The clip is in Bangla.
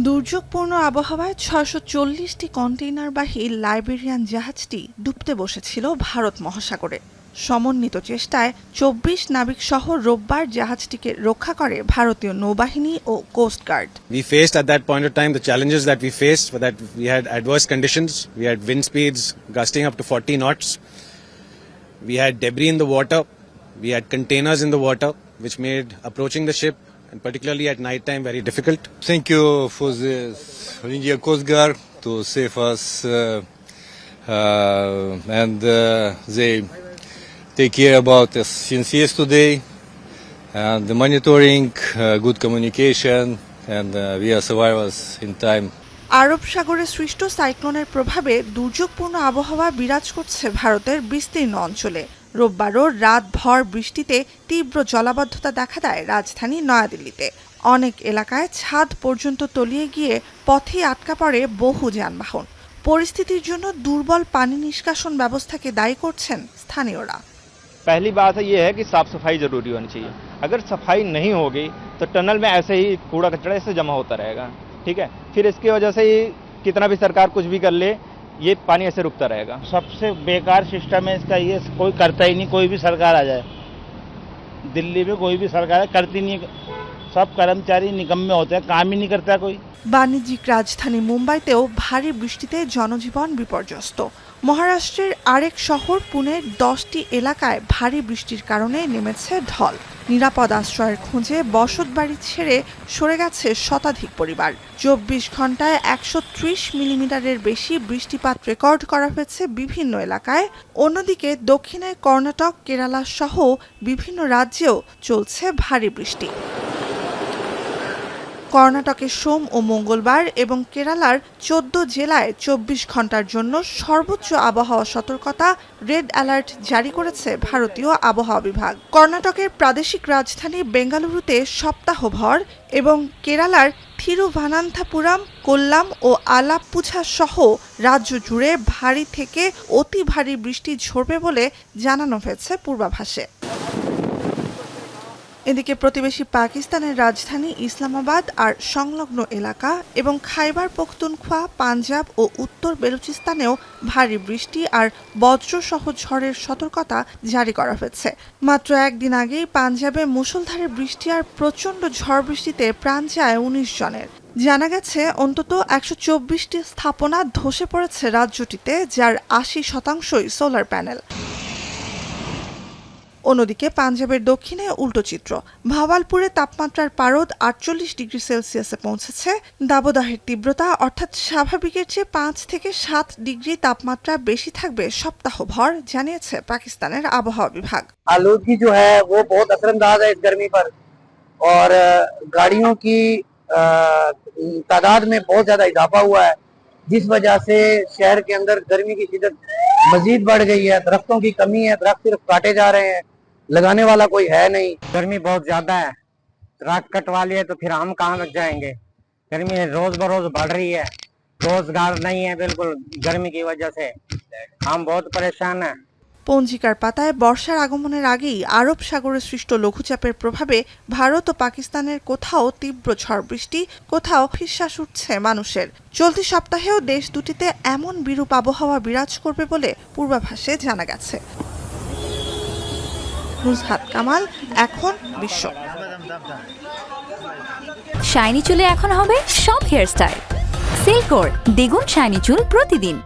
দুর্যোগপূর্ণ আবহাওয়ায় ৬৪০টি কন্টেইনারবাহী লাইবেরিয়ান জাহাজটি ডুবতে বসেছিল ভারত মহাসাগরে। সমন্বিত চেষ্টায় ২৪ নাবিকসহ রোববার জাহাজটিকে রক্ষা করে ভারতীয় নৌবাহিনী ও coast guard. We faced at that point of time the challenges that we faced were that we had adverse conditions. We had wind speeds gusting up to 40 knots. We had debris in the water. We had containers in the water, which made approaching the ship, and particularly at night time, very difficult. Thank you for the Indian Coast Guard to save us, and they take care about us since yesterday, and the monitoring, good communication, and we are survivors in time. আরব সাগরে সৃষ্ট সাইক্লোনের প্রভাবে দুর্যোগপূর্ণ আবহাওয়া বিরাজ করছে ভারতের বিস্তীর্ণ অঞ্চলে। রোববারও রাতভর বৃষ্টিতে তীব্র জলাবদ্ধতা দেখা দেয় রাজধানী নয়াদিল্লিতে। অনেক এলাকায় ছাদ পর্যন্ত তলিয়ে গিয়ে পথে আটকা পড়ে বহু যানবাহন। পরিস্থিতির জন্য দুর্বল পানি নিষ্কাশন ব্যবস্থাকে দায়ী করছেন স্থানীয়রা। पहली बात ये है कि साफ सफाई जरूरी होनी चाहिए। अगर सफाई नहीं होगी तो टनल में ऐसे ही कूड़ा कचरा ऐसे जमा होता रहेगा, ठीक है। फिर इसकी वजह से ही कितना भी सरकार कुछ भी कर ले, ये पानी ऐसे रुकता रहेगा। सबसे बेकार सिस्टम है इसका, ये कोई करता ही नहीं। कोई भी सरकार आ जाए, दिल्ली में कोई भी सरकार करती नहीं, सब कर्मचारी निकम्मे होते हैं, काम ही नहीं करता कोई। বাণিজ্যিক রাজধানী মুম্বাইতেও ভারী বৃষ্টিতে জনজীবন বিপর্যস্ত। মহারাষ্ট্রের আরেক শহর পুনের 10টি এলাকায় ভারী বৃষ্টির কারণে নেমেছে ঢল। নিরাপদ আশ্রয়ের খোঁজে বসতবাড়ি ছেড়ে সরে গেছে শতাধিক পরিবার। 24 ঘন্টায় 130 মিলিমিটারের বেশি বৃষ্টিপাত রেকর্ড করা হয়েছে বিভিন্ন এলাকায়। অন্যদিকে দক্ষিণে কর্ণাটক, কেরালা সহ বিভিন্ন রাজ্যেও চলছে ভারী বৃষ্টি। কর্ণাটকে সোম ও মঙ্গলবার এবং কেরালার 14 জেলায় 24 ঘন্টার জন্য সর্বোচ্চ আবহাওয়া সতর্কতা রেড অ্যালার্ট জারি করেছে ভারতীয় আবহাওয়া বিভাগ। কর্ণাটকের প্রাদেশিক রাজধানী বেঙ্গালুরুতে সপ্তাহভর এবং কেরালার থিরুভানান্থপুরম, কোল্লাম ও আলাপ্পুঝা সহ রাজ্য জুড়ে ভারী থেকে অতি ভারী বৃষ্টি ঝরবে বলে জানানো হয়েছে পূর্বাভাসে। এদিকে প্রতিবেশী পাকিস্তানের রাজধানী ইসলামাবাদ আর সংলগ্ন এলাকা এবং খাইবার পখতুনখোয়া, পাঞ্জাব ও উত্তর বেলুচিস্তানেও ভারী বৃষ্টি আর বজ্রসহ ঝড়ের সতর্কতা জারি করা হয়েছে। মাত্র একদিন আগেই পাঞ্জাবে মুষলধারে বৃষ্টি আর প্রচণ্ড ঝড় বৃষ্টিতে প্রাণ যায় 19 জনের। জানা গেছে অন্তত 124টি স্থাপনা ধসে পড়েছে রাজ্যটিতে, যার 80%ই সোলার প্যানেল। অন্যদিকে পাঞ্জাবের দক্ষিণে উল্টো চিত্র। ভাওয়ালপুরে তাপমাত্রার পারদ 48 ডিগ্রি সেলসিয়াসে পৌঁছেছে। দাবদাহের তীব্রতা অর্থাৎ স্বাভাবিকের চেয়ে 5 থেকে 7 ডিগ্রি তাপমাত্রা বেশি থাকবে সপ্তাহভর, জানিয়েছে পাকিস্তানের আবহাওয়া বিভাগ। आलूदगी जो है वो बहुत असरअंदाज है इस गर्मी पर, और गाड़ियों की तादाद में बहुत ज्यादा इजाफा हुआ है, जिस वजह से शहर के अंदर गर्मी की शिद्दत मजीद बढ़ गई है। दरख्तों की कमी है, दरख्त सिर्फ काटे जा रहे हैं, लगाने वाला कोई है नहीं। गर्मी बहुत ज्यादा है, दरख्त कटवा लिए तो फिर हम कहाँ तक जाएंगे। गर्मी रोज बरोज बढ़ रही है, रोजगार नहीं है बिल्कुल गर्मी की वजह से, हम बहुत परेशान हैं। পঞ্জিকার পাতায় বর্ষার আগমনের আগেই আরব সাগরে সৃষ্ট লঘুচাপের প্রভাবে ভারত ও পাকিস্তানের কোথাও তীব্র ঝড় বৃষ্টি, কোথাও ফিসফাস উঠছে মানুষের। চলতি সপ্তাহেও দেশ দুটিতে এমন বিরূপ আবহাওয়া বিরাজ করবে বলে পূর্বাভাসে জানা গেছে। নুজহাত কামাল, এখন বিশ্ব। শাইনি চুলে এখন হবে সব হেয়ার স্টাইল। সিল্কোর দ্বিগুণ শাইনি চুল প্রতিদিন।